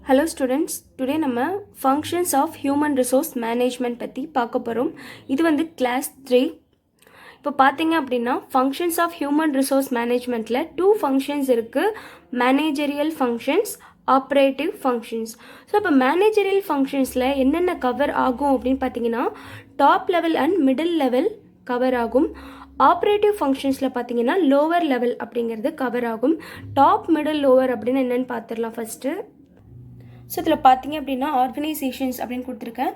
Hello students, today நம்ம functions of human resource management பற்றி பார்க்க போகிறோம். இது வந்து class 3. இப்போ பார்த்தீங்க அப்படின்னா functions of human resource managementல 2 functions இருக்குது. Managerial functions, operative functions. So இப்போ managerial functionsல என்னென்ன கவர் ஆகும் அப்படின்னு பார்த்தீங்கன்னா top level and middle level cover ஆகும். ஆப்ரேட்டிவ் ஃபங்க்ஷன்ஸில் பார்த்தீங்கன்னா லோவர் லெவல் அப்படிங்கிறது கவர் ஆகும். டாப் மிடில் லோவர் அப்படின்னு என்னென்னு பார்த்துடலாம் ஃபஸ்ட்டு. ஸோ இதில் பார்த்தீங்க அப்படின்னா ஆர்கனைசேஷன்ஸ் அப்படின்னு கொடுத்துருக்கேன்.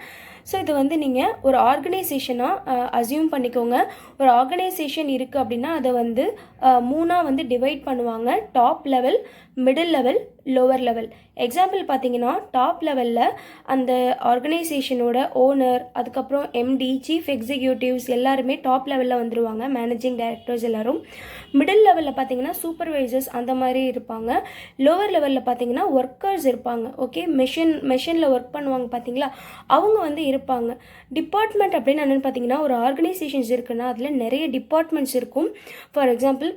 ஸோ இது வந்து நீங்கள் ஒரு ஆர்கனைசேஷனாக அசியூம் பண்ணிக்கோங்க. ஒரு ஆர்கனைசேஷன் இருக்குது அப்படின்னா அதை வந்து மூணாக வந்து டிவைட் பண்ணுவாங்க. Top level, middle level, lower level. Example பார்த்தீங்கன்னா டாப் லெவலில் அந்த ஆர்கனைசேஷனோட ஓனர், அதுக்கப்புறம் எம்டி, சீஃப் எக்ஸிக்யூட்டிவ்ஸ் எல்லாருமே டாப் லெவலில் வந்துடுவாங்க, மேனேஜிங் டைரக்டர்ஸ் எல்லோரும். மிடில் லெவலில் பார்த்தீங்கன்னா சூப்பர்வைசர்ஸ் அந்த மாதிரி இருப்பாங்க. லோவர் லெவலில் பார்த்தீங்கன்னா ஒர்க்கர்ஸ் இருப்பாங்க. ஓகே, மெஷினில் ஒர்க் பண்ணுவாங்க பார்த்தீங்களா, அவங்க வந்து இருப்பாங்க. டிபார்ட்மெண்ட் அப்படின்னு என்னென்னு பார்த்தீங்கன்னா ஒரு ஆர்கனைசேஷன்ஸ் இருக்குன்னா அதில் நிறைய டிபார்ட்மெண்ட்ஸ் இருக்கும். For example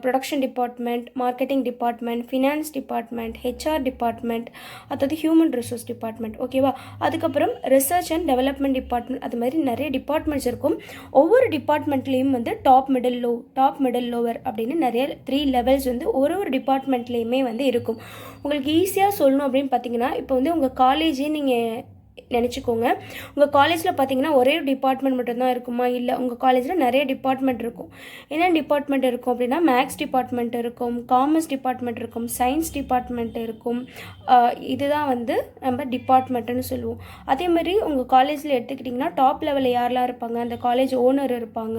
production department, marketing department, finance department, HR department, அதாவது ஹியூமன் ரிசோர்ஸ் டிபார்ட்மெண்ட். ஓகேவா, அதுக்கப்புறம் ரிசர்ச் அண்ட் டெவலப்மெண்ட் டிபார்ட்மெண்ட், அது மாதிரி நிறைய டிபார்ட்மெண்ட்ஸ் இருக்கும். ஒவ்வொரு டிபார்ட்மெண்ட்லேயும் வந்து டாப் மிடில் லோவர் அப்படின்னு நிறைய 3 லெவல்ஸ் வந்து ஒரு டிபார்ட்மெண்ட்லேயுமே வந்து இருக்கும். உங்களுக்கு ஈஸியாக சொல்லணும் அப்படின்னு பார்த்தீங்கன்னா இப்போ வந்து உங்கள் காலேஜே நீங்கள் நினச்சிக்கோங்க. உங்கள் காலேஜில் பார்த்தீங்கன்னா ஒரே டிபார்ட்மெண்ட் மட்டும்தான் இருக்குமா? இல்லை, உங்கள் காலேஜில் நிறைய டிபார்ட்மெண்ட் இருக்கும். என்ன டிபார்ட்மெண்ட் இருக்கும் அப்படின்னா மேக்ஸ் டிபார்ட்மெண்ட் இருக்கும், காமர்ஸ் டிபார்ட்மெண்ட் இருக்கும், சயின்ஸ் டிபார்ட்மெண்ட் இருக்கும். இதுதான் வந்து நம்ம டிபார்ட்மெண்ட்டுன்னு சொல்லுவோம். அதே மாதிரி உங்கள் காலேஜில் எடுத்துக்கிட்டிங்கன்னா டாப் லெவலில் யாரெல்லாம் இருப்பாங்க? அந்த காலேஜ் ஓனர் இருப்பாங்க,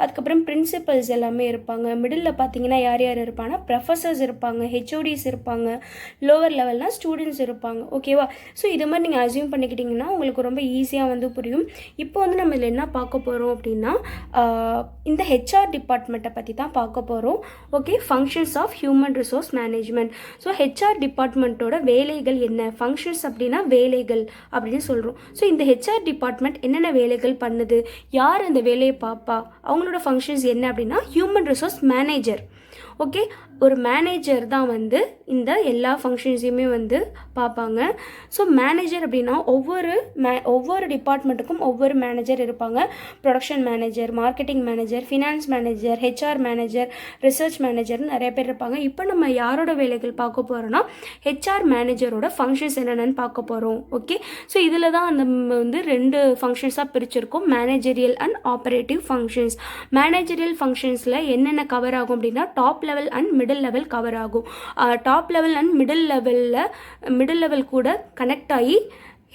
அதுக்கப்புறம் பிரின்சிபல்ஸ் எல்லாமே இருப்பாங்க. மிடில் பார்த்தீங்கன்னா யார் யார் இருப்பாங்கன்னா ப்ரொஃபஸர்ஸ் இருப்பாங்க, ஹெச்ஓடிஸ் இருப்பாங்க. லோவர் லெவல்னால் ஸ்டூடெண்ட்ஸ் இருப்பாங்க. ஓகேவா, ஸோ இது மாதிரி நீங்கள் அசியூம் பண்ணிக்கிட்டிங்கன்னா உங்களுக்கு ரொம்ப ஈஸியாக வந்து புரியும். இப்போ வந்து நம்ம இதில் என்ன பார்க்க போகிறோம் அப்படின்னா இந்த ஹெச்ஆர் டிபார்ட்மெண்ட்டை பற்றி தான் பார்க்க போகிறோம். Okay, functions of human resource management. So HR டிபார்ட்மெண்ட்டோட வேலைகள் என்ன? ஃபங்க்ஷன்ஸ் அப்படின்னா வேலைகள் அப்படின்னு சொல்கிறோம். ஸோ இந்த ஹெச்ஆர் டிபார்ட்மெண்ட் என்னென்ன வேலைகள் பண்ணுது, யார் அந்த வேலையை பார்ப்பா, அவங்களோட ஃபங்க்ஷன்ஸ் என்ன அப்படின்னா ஹியூமன் ரிசோர்ஸ் மேனேஜர். ஓகே, ஒரு மேனேஜர் தான் வந்து இந்த எல்லா ஃபங்க்ஷன்ஸையுமே வந்து பார்ப்பாங்க. ஸோ மேனேஜர் அப்படின்னா ஒவ்வொரு டிபார்ட்மெண்ட்டுக்கும் ஒவ்வொரு மேனேஜர் இருப்பாங்க. Production manager, marketing manager, finance manager, HR manager, research மேனேஜர்னு நிறைய பேர் இருப்பாங்க. இப்போ நம்ம யாரோட வேலைகள் பார்க்க போகிறோன்னா ஹெச்ஆர் மேனேஜரோட ஃபங்க்ஷன்ஸ் என்னென்னு பார்க்க போகிறோம். ஓகே, ஸோ இதில் தான் நம்ம வந்து 2 ஃபங்க்ஷன்ஸாக பிரிச்சிருக்கோம், மேனேஜரியல் அண்ட் ஆப்ரேட்டிவ் ஃபங்க்ஷன்ஸ். மேனேஜரியல் ஃபங்க்ஷன்ஸில் என்னென்ன கவர் ஆகும் அப்படின்னா top level and middle level cover ஆகும். Top level and middle level கூட கனெக்ட் ஆகி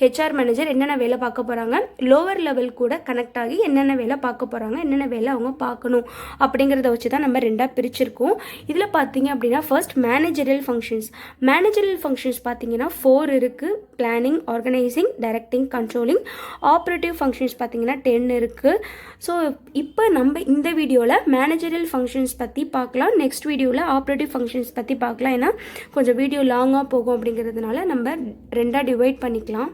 ஹெச்ஆர் மேனேஜர் என்னென்ன வேலை பார்க்க போகிறாங்க, லோவர் லெவல் கூட கனெக்ட் ஆகி என்னென்ன வேலை பார்க்க போகிறாங்க, என்னென்ன வேலை அவங்க பார்க்கணும் அப்படிங்கிறத வச்சு தான் நம்ம 2ஆக பிரிச்சிருக்கோம். இதில் பார்த்தீங்க அப்படின்னா first managerial functions. Managerial functions பார்த்தீங்கன்னா 4 இருக்குது. Planning, organising, directing, controlling. Operative functions பார்த்தீங்கன்னா 10 இருக்குது. ஸோ இப்போ நம்ம இந்த வீடியோவில் மேனேஜரியல் ஃபங்க்ஷன்ஸ் பற்றி பார்க்கலாம், நெக்ஸ்ட் வீடியோவில் ஆப்ரேட்டிவ் ஃபங்க்ஷன்ஸ் பற்றி பார்க்கலாம். ஏன்னா கொஞ்சம் வீடியோ லாங்காக போகும் அப்படிங்கிறதுனால நம்ம 2ஆக டிவைட் பண்ணிக்கலாம்.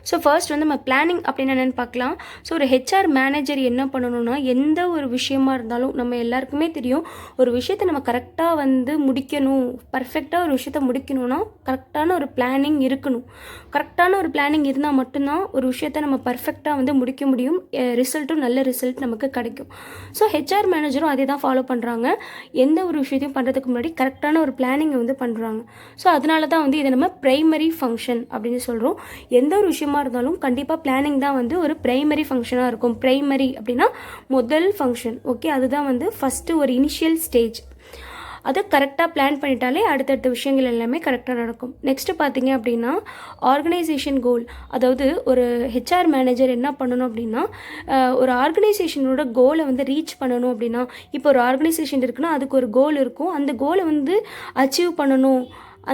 ஸோ ஃபர்ஸ்ட் வந்து நம்ம பிளானிங் அப்படின்னு என்னென்னு பார்க்கலாம். ஸோ ஒரு ஹெச்ஆர் மேனேஜர் என்ன பண்ணணும்னா எந்த ஒரு விஷயமா இருந்தாலும் நம்ம எல்லாருக்குமே தெரியும், ஒரு விஷயத்தை நம்ம கரெக்டாக வந்து முடிக்கணும், பர்ஃபெக்டாக ஒரு விஷயத்தை முடிக்கணும்னா கரெக்டான ஒரு பிளானிங் இருக்கணும். கரெக்டான ஒரு பிளானிங் இருந்தால் மட்டும்தான் ஒரு விஷயத்தை நம்ம பர்ஃபெக்டாக வந்து முடிக்க முடியும், ரிசல்ட்டும் நல்ல ரிசல்ட் நமக்கு கிடைக்கும். ஸோ ஹெச்ஆர் மேனேஜரும் அதே தான் ஃபாலோ பண்ணுறாங்க. எந்த ஒரு விஷயத்தையும் பண்ணுறதுக்கு முன்னாடி கரெக்டான ஒரு பிளானிங்கை வந்து பண்ணுறாங்க. ஸோ அதனால தான் வந்து இதை நம்ம ப்ரைமரி ஃபங்க்ஷன் அப்படின்னு சொல்கிறோம். எந்த ஒரு விஷயமா இருந்தாலும் கண்டிப்பாக பிளானிங் தான் வந்து ஒரு பிரைமரி ஃபங்க்ஷனாக இருக்கும். பிரைமரி அப்படின்னா முதல் ஃபங்க்ஷன். ஓகே, அதுதான் வந்து ஃபஸ்ட்டு ஒரு இனிஷியல் ஸ்டேஜ். அதை கரெக்டாக பிளான் பண்ணிட்டாலே அடுத்தடுத்த விஷயங்கள் எல்லாமே கரெக்டாக நடக்கும். நெக்ஸ்ட்டு பார்த்தீங்க அப்படின்னா ஆர்கனைசேஷன் கோல். அதாவது ஒரு ஹெச்ஆர் மேனேஜர் என்ன பண்ணணும் அப்படின்னா ஒரு ஆர்கனைசேஷனோட கோலை வந்து ரீச் பண்ணணும் அப்படின்னா, இப்போ ஒரு ஆர்கனைசேஷன் இருக்குன்னா அதுக்கு ஒரு கோல் இருக்கும். அந்த கோலை வந்து அச்சீவ் பண்ணணும்,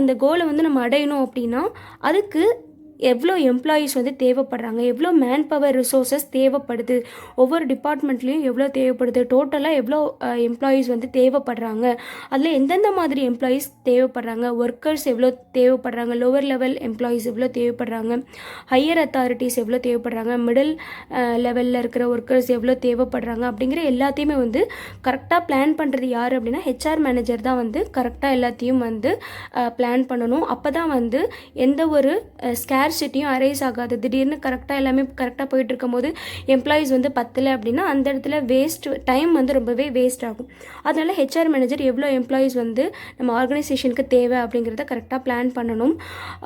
அந்த கோலை வந்து நம்ம அடையணும் அப்படின்னா அதுக்கு எவ்வளோ எம்ப்ளாயீஸ் வந்து தேவைப்படுறாங்க, எவ்வளோ மேன் பவர் ரிசோர்ஸஸ் தேவைப்படுது, ஒவ்வொரு டிபார்ட்மெண்ட்லேயும் எவ்வளோ தேவைப்படுது, டோட்டலாக எவ்வளோ எம்ப்ளாயீஸ் வந்து தேவைப்படுறாங்க, அதில் எந்தெந்த மாதிரி எம்ப்ளாயீஸ் தேவைப்படுறாங்க, ஒர்க்கர்ஸ் எவ்வளோ தேவைப்படுறாங்க, லோவர் லெவல் எம்ப்ளாயீஸ் எவ்வளோ தேவைப்படுறாங்க, ஹையர் அத்தாரிட்டிஸ் எவ்வளோ தேவைப்படுறாங்க, மிடில் லெவலில் இருக்கிற ஒர்க்கர்ஸ் எவ்வளோ தேவைப்படுறாங்க அப்படிங்கிற எல்லாத்தையுமே வந்து கரெக்டாக பிளான் பண்ணுறது யார் அப்படின்னா ஹெச்ஆர் மேனேஜர் தான் வந்து கரெக்டாக எல்லாத்தையும் வந்து பிளான் பண்ணணும். அப்போ தான் வந்து எந்த ஒரு ஸ்கேர்சிட்டியும் அரைஸ் ஆகாது. திடீர்னு கரெக்டாக எல்லாமே கரெக்டாக போயிட்டு இருக்கும்போது எம்ப்ளாயீஸ் வந்து பத்தலை அப்படின்னா அந்த இடத்துல டைம் வந்து ரொம்பவே வேஸ்ட் ஆகும். அதனால் ஹெச்ஆர் மேனேஜர் எவ்வளோ எம்ப்ளாயீஸ் வந்து நம்ம ஆர்கனைசேஷனுக்கு தேவை அப்படிங்கிறத கரெக்டாக பிளான் பண்ணணும்.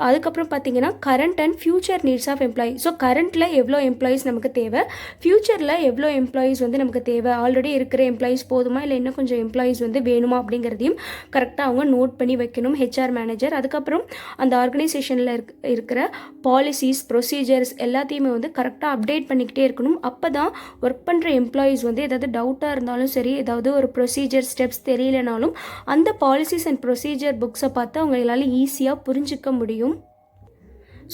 அதுக்கப்புறம் பார்த்திங்கன்னா current and future needs of employee. So கரண்ட்டில் எவ்வளோ எம்ப்ளாயீஸ் நமக்கு தேவை, ஃப்யூச்சரில் எவ்வளோ எம்ப்ளாயீஸ் வந்து நமக்கு தேவை, ஆல்ரெடி இருக்கிற எம்ப்ளாயீஸ் போதுமா இல்லை இன்னும் கொஞ்சம் எம்ப்ளாயீஸ் வந்து வேணுமா அப்படிங்கிறதையும் கரெக்டாக அவங்க நோட் பண்ணி வைக்கணும் ஹெச்ஆர் மேனேஜர். அதுக்கப்புறம் அந்த ஆர்கனைசேஷனில் இருக்கிற பாலிசிஸ் ப்ரொசீஜர்ஸ் எல்லாத்தையுமே வந்து கரெக்டாக அப்டேட் பண்ணிக்கிட்டே இருக்கணும். அப்போ தான் ஒர்க் பண்ணுற எம்ப்ளாயீஸ் வந்து ஏதாவது டவுட்டாக இருந்தாலும் சரி, ஏதாவது ஒரு ப்ரொசீஜர் ஸ்டெப்ஸ் தெரியலனாலும் அந்த பாலிசிஸ் அண்ட் ப்ரொசீஜர் புக்ஸை பார்த்து அவங்களால ஈஸியாக புரிஞ்சிக்க முடியும்.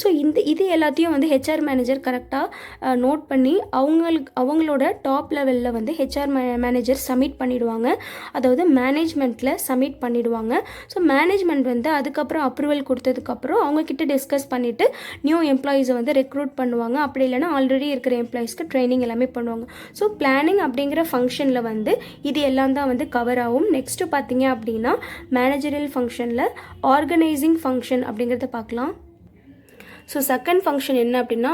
ஸோ இது எல்லாத்தையும் வந்து ஹெச்ஆர் மேனேஜர் கரெக்டாக நோட் பண்ணி அவங்களோட டாப் லெவலில் வந்து ஹெச்ஆர் மேனேஜர் சப்மிட் பண்ணிவிடுவாங்க, அதாவது மேனேஜ்மெண்ட்டில் சப்மிட் பண்ணிவிடுவாங்க. ஸோ மேனேஜ்மெண்ட் வந்து அதுக்கப்புறம் அப்ரூவல் கொடுத்ததுக்கப்புறம் அவங்கக்கிட்ட டிஸ்கஸ் பண்ணிவிட்டு நியூ எம்ப்ளாயீஸை வந்து ரெக்ரூட் பண்ணுவாங்க. அப்படி இல்லைனா ஆல்ரெடி இருக்கிற எம்ப்ளாயீஸ்க்கு ட்ரைனிங் எல்லாமே பண்ணுவாங்க. ஸோ பிளானிங் அப்படிங்கிற ஃபங்க்ஷனில் வந்து இது எல்லாம் தான் வந்து கவர் ஆகும். நெக்ஸ்ட்டு பார்த்தீங்க அப்படின்னா மேனேஜரியல் ஃபங்க்ஷனில் ஆர்கனைசிங் ஃபங்க்ஷன் அப்படிங்கிறத பார்க்கலாம். ஸோ செகண்ட் ஃபங்க்ஷன் என்ன அப்படின்னா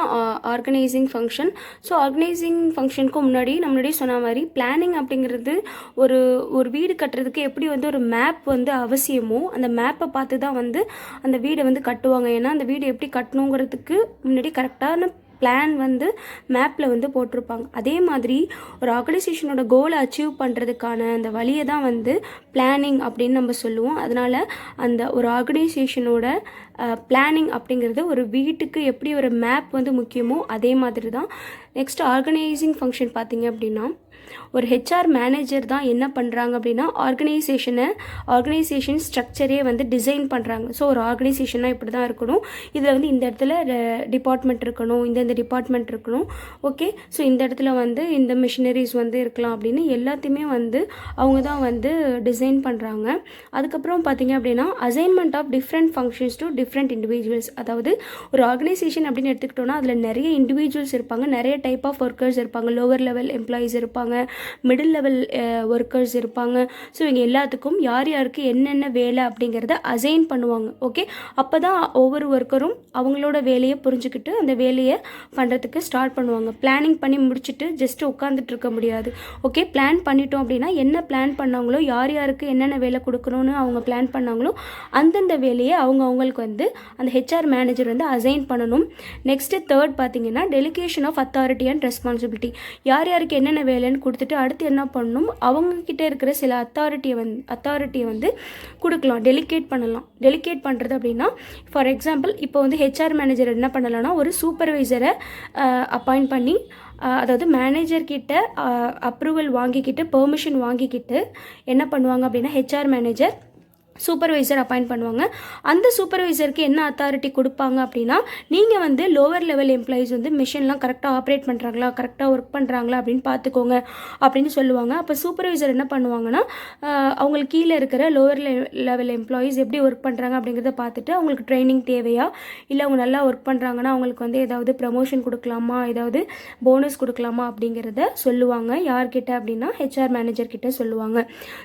ஆர்கனைசிங் ஃபங்க்ஷன். ஸோ ஆர்கனைசிங் ஃபங்க்ஷனுக்கு முன்னாடி சொன்ன மாதிரி பிளானிங் அப்படிங்கிறது ஒரு வீடு கட்டுறதுக்கு எப்படி வந்து ஒரு மேப் வந்து அவசியமோ அந்த மேப்பை பார்த்து தான் வந்து அந்த வீடை வந்து கட்டுவாங்க. ஏன்னா அந்த வீடு எப்படி கட்டணுங்கிறதுக்கு முன்னாடி கரெக்டான பிளான் வந்து மேப்பில் வந்து போட்டிருப்பாங்க. அதே மாதிரி ஒரு ஆர்கனைசேஷனோட கோலை அச்சீவ் பண்ணுறதுக்கான அந்த வழியை தான் வந்து பிளானிங் அப்படின்னு நம்ம சொல்லுவோம். அதனால் அந்த ஒரு ஆர்கனைசேஷனோட பிளானிங் அப்படிங்கிறது ஒரு வீட்டுக்கு எப்படி ஒரு மேப் வந்து முக்கியமோ அதே மாதிரி தான். நெக்ஸ்ட் ஆர்கனைசிங் ஃபங்க்ஷன் பார்த்திங்க அப்படின்னா ஒரு ஹெச்ஆர் மேனேஜர் தான் என்ன பண்ணுறாங்க அப்படின்னா ஆர்கனைசேஷன் ஸ்ட்ரக்சரே வந்து டிசைன் பண்ணுறாங்க. ஸோ ஒரு ஆர்கனைசேஷனாக இப்படி தான் இருக்கணும், இதில் வந்து இந்த இடத்துல டிபார்ட்மெண்ட் இருக்கணும், இந்த டிபார்ட்மெண்ட் இருக்கணும், ஓகே, ஸோ இந்த இடத்துல வந்து இந்த மிஷினரிஸ் வந்து இருக்கலாம் அப்படின்னு எல்லாத்தையுமே வந்து அவங்க தான் வந்து டிசைன் பண்ணுறாங்க. அதுக்கப்புறம் பார்த்திங்க அப்படின்னா assignment of different functions to different individuals. அதாவது ஒரு ஆர்கனைசேஷன் அப்படின்னு எடுத்துக்கிட்டோன்னா அதில் நிறைய இண்டிவிஜுவல்ஸ் இருப்பாங்க, நிறைய டைப் ஆஃப் ஒர்க்கர்ஸ் இருப்பாங்க, லோவர் லெவல் எம்ப்ளாயீஸ் இருப்பாங்க, மிடில் லெவல் ஒர்க்கர்ஸ் இருப்பாங்க. ஸோ இவங்க எல்லாத்துக்கும் யார் யாருக்கு என்னென்ன வேலை அப்படிங்கிறத அசைன் பண்ணுவாங்க. ஓகே, அப்போ தான் ஒவ்வொரு ஒர்க்கரும் அவங்களோட வேலையை புரிஞ்சுக்கிட்டு அந்த வேலையை பண்ணுறதுக்கு ஸ்டார்ட் பண்ணுவாங்க. பிளானிங் பண்ணி முடிச்சுட்டு ஜஸ்ட்டு உட்காந்துட்டு இருக்க முடியாது. ஓகே, பிளான் பண்ணிட்டோம் அப்படின்னா என்ன பிளான் பண்ணாங்களோ, யார் யாருக்கு என்னென்ன வேலை கொடுக்கணும்னு அவங்க பிளான் பண்ணாங்களோ அந்தந்த வேலையை அவங்களுக்கு வந்து அந்த ஹெச்ஆர் மேனேஜர் வந்து அசைன் பண்ணணும். நெக்ஸ்ட்டு தேர்ட் பார்த்தீங்கன்னா delegation of authority and responsibility. யார் யாருக்கு என்னென்ன வேலைன்னு கொடுத்துட்டு அடுத்து என்ன பண்ணணும், அவங்கக்கிட்ட இருக்கிற சில அத்தாரிட்டியை வந்து கொடுக்கலாம், டெலிகேட் பண்ணுறது அப்படின்னா ஃபார் எக்ஸாம்பிள் இப்போ வந்து ஹெச்ஆர் மேனேஜர் என்ன பண்ணலாம்னா ஒரு சூப்பர்வைசரை அப்பாயிண்ட் பண்ணி, அதாவது மேனேஜர்கிட்ட அப்ரூவல் வாங்கிக்கிட்டு பெர்மிஷன் வாங்கிக்கிட்டு என்ன பண்ணுவாங்க அப்படின்னா ஹெச்ஆர் மேனேஜர் சூப்பர்வைசர் அப்பாயிண்ட் பண்ணுவாங்க. அந்த சூப்பர்வைசருக்கு என்ன அத்தாரிட்டி கொடுப்பாங்க அப்படின்னா நீங்கள் வந்து லோவர் லெவல் எம்ப்ளாயீஸ் வந்து மிஷின்லாம் கரெக்டாக ஆப்ரேட் பண்ணுறாங்களா, கரெக்டாக ஒர்க் பண்ணுறாங்களா அப்படின்னு பார்த்துக்கோங்க அப்படின்னு சொல்லுவாங்க. அப்போ சூப்பர்வைசர் என்ன பண்ணுவாங்கன்னா அவங்களுக்கு கீழே இருக்கிற லோவர் லெவல் எம்ப்ளாயீஸ் எப்படி ஒர்க் பண்ணுறாங்க அப்படிங்கிறத பார்த்துட்டு அவங்களுக்கு ட்ரைனிங் தேவையா, இல்லை அவங்க நல்லா ஒர்க் பண்ணுறாங்கன்னா அவங்களுக்கு வந்து ஏதாவது ப்ரமோஷன் கொடுக்கலாமா, ஏதாவது போனஸ் கொடுக்கலாமா அப்படிங்கிறத சொல்லுவாங்க. யார்கிட்ட அப்படின்னா ஹெச்ஆர் மேனேஜர் கிட்ட சொல்லுவாங்க.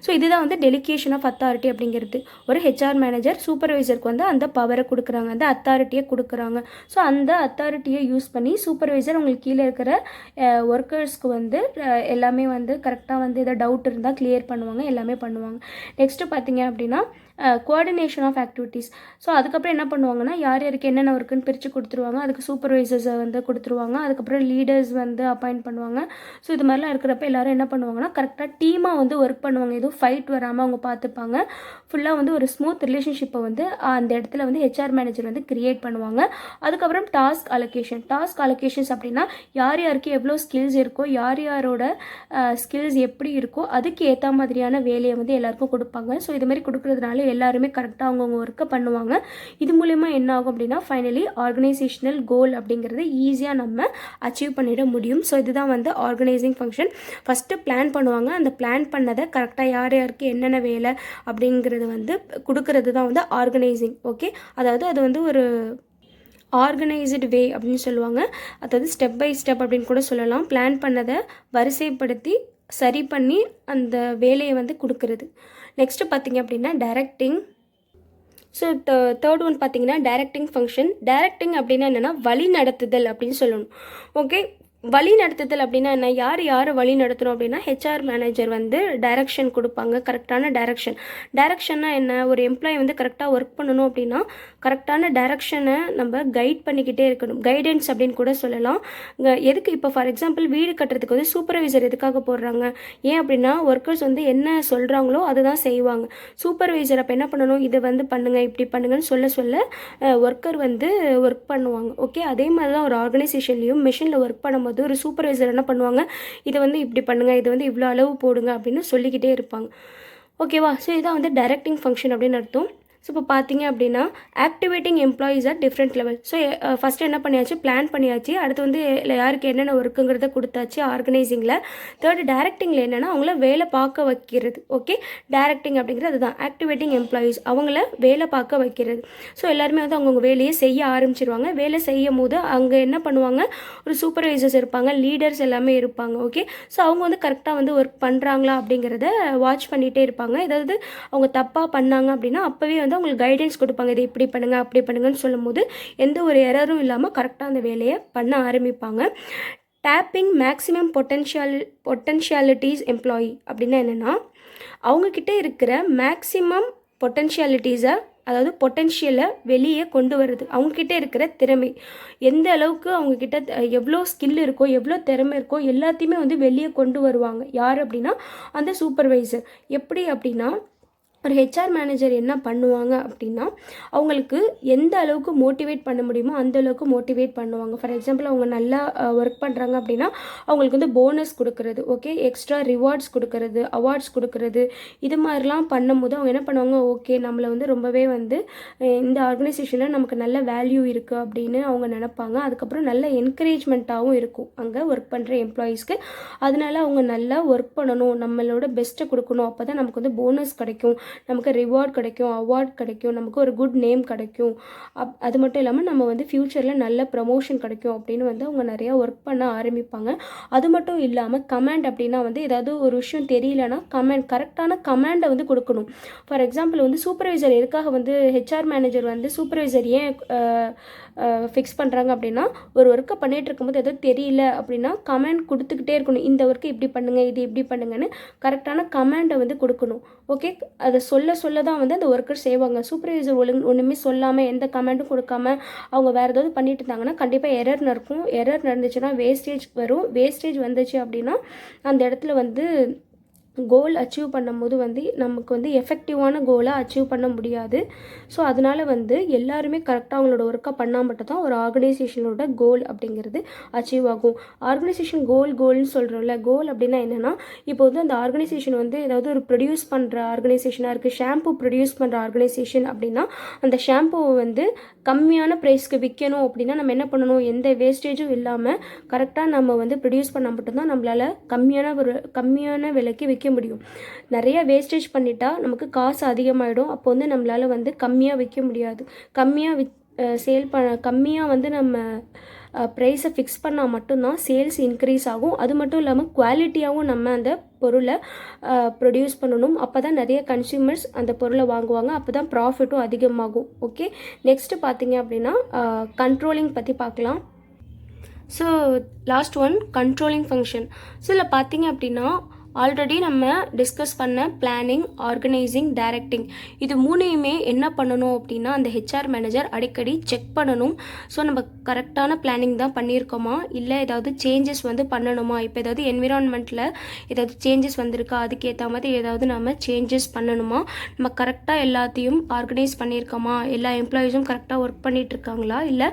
ஸோ இதுதான் வந்து டெலிகேஷன் ஆஃப் அத்தாரிட்டி அப்படிங்கிறது. ஒரு ஹெச்ஆர் மேனேஜர் சூப்பர்வைசருக்கு வந்து அந்த பவரை கொடுக்குறாங்க, அந்த அத்தாரிட்டியை கொடுக்குறாங்க. ஸோ அந்த அத்தாரிட்டியை யூஸ் பண்ணி சூப்பர்வைசர் உங்களுக்கு கீழே இருக்கிற ஒர்க்கர்ஸ்க்கு வந்து எல்லாமே வந்து கரெக்டாக வந்து எதாவது டவுட் இருந்தால் கிளியர் பண்ணுவாங்க, எல்லாமே பண்ணுவாங்க. நெக்ஸ்ட்டு பார்த்தீங்க அப்படின்னா கோஆர்டினேஷன் ஆஃப் ஆக்டிவிட்டீஸ். ஸோ அதுக்கப்புறம் என்ன பண்ணுவாங்கன்னா யார் யாருக்கு என்னென்ன ஒர்க்குன்னு பிரித்து கொடுத்துருவாங்க, அதுக்கு சூப்பர்வைசர்ஸை வந்து கொடுத்துருவாங்க, அதுக்கப்புறம் லீடர்ஸ் வந்து அப்பாயிண்ட் பண்ணுவாங்க. ஸோ இது மாதிரிலாம் இருக்கிறப்ப எல்லோரும் என்ன பண்ணுவாங்கன்னா கரெக்டாக டீமாக வந்து ஒர்க் பண்ணுவாங்க, எதுவும் ஃபைட் வராமல் அவங்க பார்த்துப்பாங்க. ஃபுல்லாக வந்து ஒரு ஸ்மூத் ரிலேஷன்ஷிப்பை வந்து அந்த இடத்துல வந்து ஹெச்ஆர் மேனேஜர் வந்து கிரியேட் பண்ணுவாங்க. அதுக்கப்புறம் டாஸ்க் அலோகேஷன்ஸ் அப்படின்னா யார் யாருக்கு எவ்வளோ ஸ்கில்ஸ் இருக்கோ, யார் யாரோட ஸ்கில்ஸ் எப்படி இருக்கோ அதுக்கு ஏற்ற மாதிரியான வேலையை வந்து எல்லாருக்கும் கொடுப்பாங்க. ஸோ இது மாதிரி கொடுக்குறதுனால டீமில் எல்லாருமே கரெக்டாக அவங்கவுங்க ஒர்க்கை பண்ணுவாங்க. இது மூலயமா என்ன ஆகும் அப்படின்னா ஃபைனலி ஆர்கனைசேஷனல் கோல் அப்படிங்கிறது ஈஸியாக நம்ம அச்சீவ் பண்ணிட முடியும். ஸோ இதுதான் வந்து ஆர்கனைசிங் ஃபங்க்ஷன். ஃபஸ்ட்டு பிளான் பண்ணுவாங்க. அந்த பிளான் பண்ணதை கரெக்டாக யார் யாருக்கு என்னென்ன வேலை அப்படிங்கிறது வந்து கொடுக்கறது தான் வந்து ஆர்கனைசிங். ஓகே, அதாவது அது வந்து ஒரு ஆர்கனைஸ்டு வே அப்படின்னு சொல்லுவாங்க. அதாவது ஸ்டெப் பை ஸ்டெப் அப்படின்னு கூட சொல்லலாம். பிளான் பண்ணதை வரிசைப்படுத்தி சரி பண்ணி அந்த வேலையை வந்து கொடுக்கறது. நெக்ஸ்ட்டு பார்த்திங்க அப்படின்னா டைரக்டிங். ஸோ தேர்ட் ஒன் பார்த்திங்கன்னா டைரக்டிங் ஃபங்க்ஷன். டைரக்டிங் அப்படின்னா என்னென்னா வழி நடத்துதல் அப்படின்னு சொல்லணும். ஓகே, வழி நடத்துதல் அப்படின்னா என்ன, யார் வழி நடத்தணும் அப்படின்னா ஹெச்ஆர் மேனேஜர் வந்து டைரக்ஷன் கொடுப்பாங்க, கரெக்டான டைரக்ஷன்னா என்ன, ஒரு எம்ப்ளாயி வந்து கரெக்டாக ஒர்க் பண்ணணும் அப்படின்னா கரெக்டான டைரக்ஷனை நம்ம கைட் பண்ணிக்கிட்டே இருக்கணும். கைடன்ஸ் அப்படின்னு கூட சொல்லலாம். எதுக்கு இப்போ ஃபார் எக்ஸாம்பிள் வீடு கட்டுறதுக்கு வந்து சூப்பர்வைசர் எதுக்காக போடுறாங்க, ஏன் அப்படின்னா ஒர்க்கர்ஸ் வந்து என்ன சொல்கிறாங்களோ அதுதான் செய்வாங்க. சூப்பர்வைசர் அப்போ என்ன பண்ணணும், இதை வந்து பண்ணுங்கள் இப்படி பண்ணுங்கன்னு சொல்ல ஒர்க்கர் வந்து ஒர்க் பண்ணுவாங்க. ஓகே, அதே மாதிரி தான் ஒரு ஆர்கனைசேஷன்லேயும் மிஷினில் ஒர்க் பண்ணும்போது ஒரு சூப்பர்வைசர் என்ன பண்ணுவாங்க, இதை வந்து இப்படி பண்ணுங்கள், இது வந்து இவ்வளோ அளவு போடுங்க அப்படின்னு சொல்லிக்கிட்டே இருப்பாங்க. ஓகேவா. ஸோ இதான் வந்து டைரக்டிங் ஃபங்க்ஷன் அப்படின்னு அர்த்தம். ஸோ இப்போ பார்த்தீங்க அப்படின்னா activating employees are different level. So first என்ன பண்ணியாச்சு, பிளான் பண்ணியாச்சு. அடுத்து வந்து யாருக்கு என்னென்ன ஒர்க்குங்கிறத கொடுத்தாச்சு ஆர்கனைசிங்கில். தேர்டு டைரக்டிங்கில் என்னென்னா அவங்கள வேலை பார்க்க வைக்கிறது. ஓகே, டைரக்டிங் அப்படிங்கிறது அதுதான் ஆக்டிவேட்டிங் எம்ப்ளாயீஸ், அவங்கள வேலை பார்க்க வைக்கிறது. ஸோ எல்லாருமே வந்து அவங்கவுங்க வேலையை செய்ய ஆரம்பிச்சிருவாங்க. வேலை செய்யும் போது அங்கே என்ன பண்ணுவாங்க, ஒரு சூப்பர்வைசர்ஸ் இருப்பாங்க, லீடர்ஸ் எல்லாமே இருப்பாங்க. ஓகே, ஸோ அவங்க வந்து கரெக்டாக வந்து ஒர்க் பண்ணுறாங்களா அப்படிங்கிறத வாட்ச் பண்ணிகிட்டே இருப்பாங்க. ஏதாவது அவங்க தப்பாக பண்ணாங்க அப்படின்னா அப்போவே வந்து அவங்களுக்கு கைடன்ஸ் கொடுப்பாங்க, இதை இப்படி பண்ணுங்க அப்படி பண்ணுங்கன்னு சொல்லும் போது எந்த ஒரு எரரும் இல்லாமல் கரெக்டாக அந்த வேலையை பண்ண ஆரம்பிப்பாங்க. டேப்பிங் மேக்ஸிமம் பொட்டென்ஷியாலிட்டிஸ் எம்ப்ளாயி அப்படின்னா என்னென்னா அவங்கக்கிட்ட இருக்கிற மேக்ஸிமம் பொட்டென்ஷியாலிட்டிஸை, அதாவது பொட்டென்ஷியலை வெளியே கொண்டு வருது. அவங்கக்கிட்ட இருக்கிற திறமை எந்த அளவுக்கு அவங்கக்கிட்ட எவ்வளோ ஸ்கில் இருக்கோ எவ்வளோ திறமை இருக்கோ எல்லாத்தையுமே வந்து வெளியே கொண்டு வருவாங்க. யார் அப்படின்னா அந்த சூப்பர்வைசர். எப்படி அப்படின்னா ஒரு ஹெச்ஆர் மேனேஜர் என்ன பண்ணுவாங்க அப்படின்னா அவங்களுக்கு எந்த அளவுக்கு மோட்டிவேட் பண்ண முடியுமோ அந்த அளவுக்கு மோட்டிவேட் பண்ணுவாங்க. ஃபார் எக்ஸாம்பிள் அவங்க நல்லா ஒர்க் பண்ணுறாங்க அப்படின்னா அவங்களுக்கு வந்து போனஸ் கொடுக்கறது, ஓகே, எக்ஸ்ட்ரா ரிவார்ட்ஸ் கொடுக்கறது, அவார்ட்ஸ் கொடுக்கறது, இது மாதிரிலாம் பண்ணும்போது அவங்க என்ன பண்ணுவாங்க, ஓகே நம்மளை வந்து ரொம்பவே வந்து இந்த ஆர்கனைசேஷனில் நமக்கு நல்ல வேல்யூ இருக்குது அப்படின்னு அவங்க நினைப்பாங்க. அதுக்கப்புறம் நல்ல என்கரேஜ்மெண்ட்டாகவும் இருக்கும் அங்கே ஒர்க் பண்ணுற எம்ப்ளாயீஸ்க்கு. அதனால அவங்க நல்லா ஒர்க் பண்ணணும், நம்மளோட பெஸ்ட்டை கொடுக்கணும், அப்போ தான் நமக்கு வந்து போனஸ் கிடைக்கும், நமக்கு ரிவார்ட் கிடைக்கும், அவார்ட் கிடைக்கும், நமக்கு ஒரு குட் நேம் கிடைக்கும். அது மட்டும் இல்லாமல் நம்ம வந்து ஃப்யூச்சரில் நல்ல ப்ரமோஷன் கிடைக்கும் அப்படின்னு வந்து அவங்க நிறையா ஒர்க் பண்ண ஆரம்பிப்பாங்க. அது மட்டும் இல்லாமல் கமாண்ட் அப்படின்னா வந்து ஏதாவது ஒரு விஷயம் தெரியலனா கரெக்டான கமாண்டை வந்து கொடுக்கணும். ஃபார் எக்ஸாம்பிள் வந்து சூப்பர்வைசர் எதுக்காக வந்து ஹெச்ஆர் மேனேஜர் வந்து சூப்பர்வைசர் ஏன் ஃபிக்ஸ் பண்ணுறாங்க அப்படின்னா ஒரு ஒர்க்கை பண்ணிகிட்டு இருக்கும்போது எதாவது தெரியல அப்படின்னா கமாண்ட் கொடுத்துக்கிட்டே இருக்கணும், இந்த ஒர்க்கை இப்படி பண்ணுங்கள் இது இப்படி பண்ணுங்கன்னு கரெக்டான கமாண்டை வந்து கொடுக்கணும். ஓகே, அதை சொல்ல தான் வந்து அந்த ஒர்க்கர் செய்வாங்க. சூப்பர்வைசர் ஒன்றுமே சொல்லாமல் எந்த கமெண்ட்டும் கொடுக்காம அவங்க வேறு ஏதாவது பண்ணிட்டு இருந்தாங்கன்னா கண்டிப்பாக எரர் நடக்கும். எரர் நடந்துச்சுன்னா வேஸ்டேஜ் வரும். வேஸ்டேஜ் வந்துச்சு அப்படின்னா அந்த இடத்துல வந்து கோல் அச்சீவ் பண்ணும்போது வந்து நமக்கு வந்து எஃபெக்டிவான கோலை அச்சீவ் பண்ண முடியாது. ஸோ அதனால் வந்து எல்லாருமே கரெக்டாக அவங்களோட ஒர்க்கை பண்ணால் மட்டும் தான் ஒரு ஆர்கனைசேஷனோட கோல் அப்படிங்கிறது அச்சீவ் ஆகும். ஆர்கனைசேஷன் கோல்னு சொல்கிறோம்ல, கோல் அப்படின்னா என்னென்னா இப்போ வந்து அந்த ஆர்கனைசேஷன் வந்து ஏதாவது ஒரு ப்ரொடியூஸ் பண்ணுற ஆர்கனைசேஷனாக இருக்குது, ஷாம்பு ப்ரொடியூஸ் பண்ணுற ஆர்கனைசேஷன் அப்படின்னா அந்த ஷாம்புவை வந்து கம்மியான ப்ரைஸ்க்கு விற்கணும் அப்படின்னா நம்ம என்ன பண்ணணும், எந்த வேஸ்டேஜும் இல்லாமல் கரெக்டாக நம்ம வந்து ப்ரொடியூஸ் பண்ணால் மட்டும்தான் நம்மளால் கம்மியான விலைக்கு விற்க முடியும். நிறைய வேஸ்டேஜ் பண்ணிட்டா நமக்கு காசு அதிகமாகிடும். அப்போ வந்து நம்மளால் வந்து கம்மியாக விற்க முடியாது. கம்மியாக வந்து நம்ம ப்ரைஸை ஃபிக்ஸ் பண்ணால் மட்டும்தான் சேல்ஸ் இன்க்ரீஸ் ஆகும். அது மட்டும் இல்லாமல் குவாலிட்டியாகவும் நம்ம அந்த பொருளை ப்ரொடியூஸ் பண்ணணும். அப்போ தான் நிறைய கன்சியூமர்ஸ் அந்த பொருளை வாங்குவாங்க. அப்போ தான் ப்ராஃபிட்டும் அதிகமாகும். ஓகே, நெக்ஸ்ட்டு பார்த்தீங்க அப்படின்னா கண்ட்ரோலிங் பற்றி பார்க்கலாம். So last one controlling function. So இதில் பார்த்தீங்க அப்படின்னா ஆல்ரெடி நம்ம டிஸ்கஸ் பண்ண பிளானிங், ஆர்கனைசிங், டைரக்டிங் இது மூணையுமே என்ன பண்ணணும் அப்படின்னா அந்த ஹெச்ஆர் மேனேஜர் அடிக்கடி செக் பண்ணணும். ஸோ நம்ம கரெக்டான பிளானிங் தான் பண்ணியிருக்கோமா, இல்லை ஏதாவது சேஞ்சஸ் வந்து பண்ணணுமா, இப்போ ஏதாவது என்விரான்மெண்ட்டில் ஏதாவது சேஞ்சஸ் வந்திருக்கா, அதுக்கேற்ற மாதிரி ஏதாவது நம்ம சேஞ்சஸ் பண்ணணுமா, நம்ம கரெக்டாக எல்லாத்தையும் ஆர்கனைஸ் பண்ணியிருக்கோமா, எல்லா எம்ப்ளாயீஸும் கரெக்டாக ஒர்க் பண்ணிகிட்டு இருக்காங்களா, இல்லை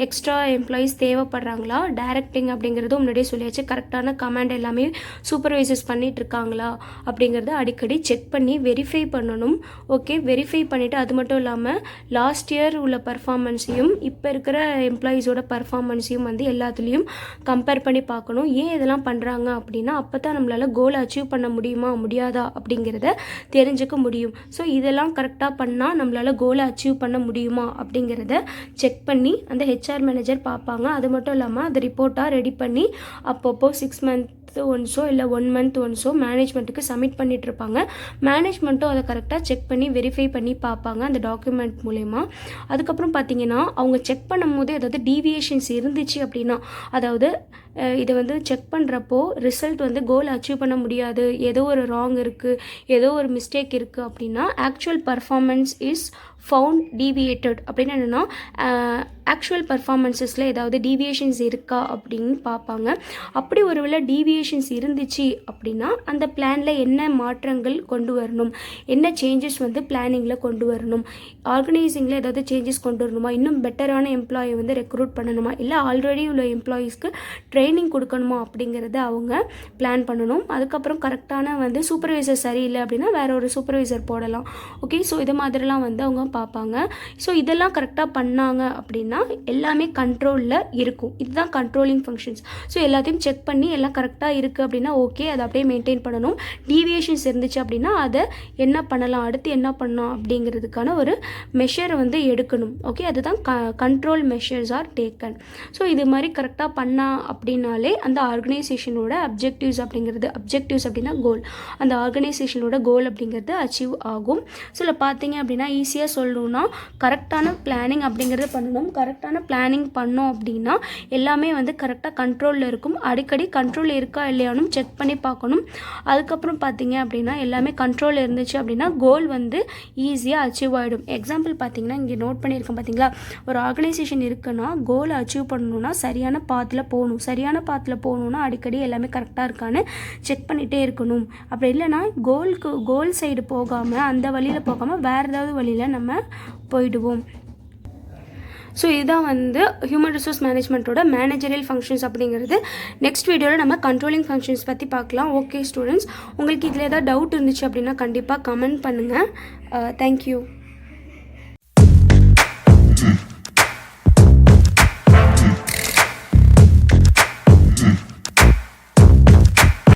எக்ஸ்ட்ரா எம்ப்ளாயீஸ் தேவைப்படுறாங்களா. டைரக்டிங் அப்படிங்கிறது முன்னாடியே சொல்லியாச்சு, கரெக்டான கமாண்ட் எல்லாமே சூப்பர்வைசர்ஸ் பண்ணி பண்ணிகிட்ருக்காங்களா அப்படிங்கிறத அடிக்கடி செக் பண்ணி வெரிஃபை பண்ணணும். ஓகே, வெரிஃபை பண்ணிவிட்டு அது மட்டும் இல்லாமல் லாஸ்ட் இயர் உள்ள பர்ஃபார்மன்ஸையும் இப்போ இருக்கிற எம்ப்ளாயீஸோட பர்ஃபார்மன்ஸையும் வந்து எல்லாத்துலேயும் கம்பேர் பண்ணி பார்க்கணும். ஏன் இதெல்லாம் பண்ணுறாங்க அப்படின்னா அப்போ தான் நம்மளால் கோலை அச்சீவ் பண்ண முடியுமா முடியாதா அப்படிங்கிறத தெரிஞ்சுக்க முடியும். ஸோ இதெல்லாம் கரெக்டாக பண்ணால் நம்மளால் கோலை அச்சீவ் பண்ண முடியுமா அப்படிங்கிறத செக் பண்ணி அந்த ஹெச்ஆர் மேனேஜர் பார்ப்பாங்க. அது மட்டும் இல்லாமல் அதை ரிப்போர்ட்டாக ரெடி பண்ணி அப்பப்போ 6 months ஒன்ஸோ இல்லை 1 month ஒன்ஸோ மேனேஜ்மெண்ட்டுக்கு சப்மிட் பண்ணிகிட்ருப்பாங்க. மேனேஜ்மெண்ட்டும் அதை கரெக்டாக செக் பண்ணி வெரிஃபை பண்ணி பார்ப்பாங்க அந்த டாக்குமெண்ட் மூலமா. அதுக்கப்புறம் பார்த்திங்கன்னா அவங்க செக் பண்ணும் போது ஏதாவது டீவியேஷன்ஸ் இருந்துச்சு அப்படின்னா, அதாவது இதை வந்து செக் பண்ணுறப்போ ரிசல்ட் வந்து கோல் அச்சீவ் பண்ண முடியாது, ஏதோ ஒரு ராங் இருக்குது, ஏதோ ஒரு மிஸ்டேக் இருக்குது அப்படின்னா actual performance is found deviated அப்படின்னு என்னென்னா ஆக்சுவல் பர்ஃபார்மன்ஸஸில் ஏதாவது டீவியேஷன்ஸ் இருக்கா அப்படின்னு பார்ப்பாங்க. அப்படி ஒரு வேளை டீவியேஷன்ஸ் இருந்துச்சு அப்படின்னா அந்த பிளானில் என்ன மாற்றங்கள் கொண்டு வரணும், என்ன சேஞ்சஸ் வந்து பிளானிங்கில் கொண்டு வரணும், ஆர்கனைசிங்கில் ஏதாவது சேஞ்சஸ் கொண்டு வரணுமா, இன்னும் பெட்டரான எம்ப்ளாயை வந்து ரெக்ரூட் பண்ணணுமா, இல்லை ஆல்ரெடி உள்ள எம்ப்ளாயீஸ்க்கு ட்ரைனிங் கொடுக்கணுமா அப்படிங்கிறத அவங்க பிளான் பண்ணணும். அதுக்கப்புறம் கரெக்டான வந்து சூப்பர்வைசர் சரியில்லை அப்படின்னா வேற ஒரு சூப்பர்வைசர் போடலாம். ஓகே, ஸோ இது மாதிரிலாம் வந்து அவங்க பார்ப்பாங்க. ஸோ இதெல்லாம் கரெக்டாக பண்ணாங்க அப்படின்னா எல்லாமே கண்ட்ரோலில் இருக்கும். இதுதான் கண்ட்ரோலிங் ஃபங்க்ஷன்ஸ். ஸோ எல்லாத்தையும் செக் பண்ணி எல்லாம் கரெக்டாக இருக்குது அப்படின்னா ஓகே, அதை அப்படியே மெயின்டைன் பண்ணணும். டீவியேஷன்ஸ் இருந்துச்சு அப்படின்னா அதை என்ன பண்ணலாம், அடுத்து என்ன பண்ணலாம் அப்படிங்கிறதுக்கான ஒரு மெஷரை வந்து எடுக்கணும். ஓகே, அதுதான் control measures are taken. So இது மாதிரி கரெக்டாக பண்ணா அப்படின்னாலே அந்த ஆர்கனைசேஷனோட அப்ஜெக்டிவ்ஸ் அப்படின்னா கோல், அந்த ஆர்கனைசேஷனோட கோல் அப்படிங்கிறது அச்சீவ் ஆகும். ஸோ இதில் பார்த்தீங்க அப்படின்னா ஈஸியாக சொல்லணும்னா கரெக்டான பிளானிங் அப்படிங்கிறது பண்ணணும். கரெக்டான பிளானிங் பண்ணோம் அப்படின்னா எல்லாமே வந்து கரெக்டாக கண்ட்ரோலில் இருக்கும். அடிக்கடி கண்ட்ரோல் இருக்கா இல்லையானும் செக் பண்ணி பார்க்கணும். அதுக்கப்புறம் பார்த்தீங்க அப்படின்னா எல்லாமே கண்ட்ரோலில் இருந்துச்சு அப்படின்னா கோல் வந்து ஈஸியாக அச்சீவ் ஆகிடும். எக்ஸாம்பிள் பார்த்தீங்கன்னா இங்கே நோட் பண்ணியிருக்கேன் பார்த்தீங்களா, ஒரு ஆர்கனைசேஷன் இருக்குன்னா கோலை அச்சீவ் பண்ணணும்னா சரியான பாத்தில் போகணும்னா அடிக்கடி எல்லாமே கரெக்டாக இருக்கான்னு செக் பண்ணிகிட்டே இருக்கணும். அப்படி இல்லைனா கோல் சைடு போகாமல் அந்த வழியில் போகாமல் வேறு ஏதாவது வழியில் நம்ம போயிடுவோம். ஸோ இதுதான் வந்து ஹியூமன் ரிசோர்ஸ் மேனேஜ்மெண்ட்டோட மேனேஜரியல் ஃபங்க்ஷன்ஸ் அப்படிங்கிறது. நெக்ஸ்ட் வீடியோவில் நம்ம கண்ட்ரோலிங் ஃபங்க்ஷன்ஸ் பற்றி பார்க்கலாம். ஓகே ஸ்டூடெண்ட்ஸ், உங்களுக்கு இதில் ஏதாவது டவுட் இருந்துச்சு அப்படின்னா கண்டிப்பாக கமெண்ட் பண்ணுங்கள். தேங்க்யூ.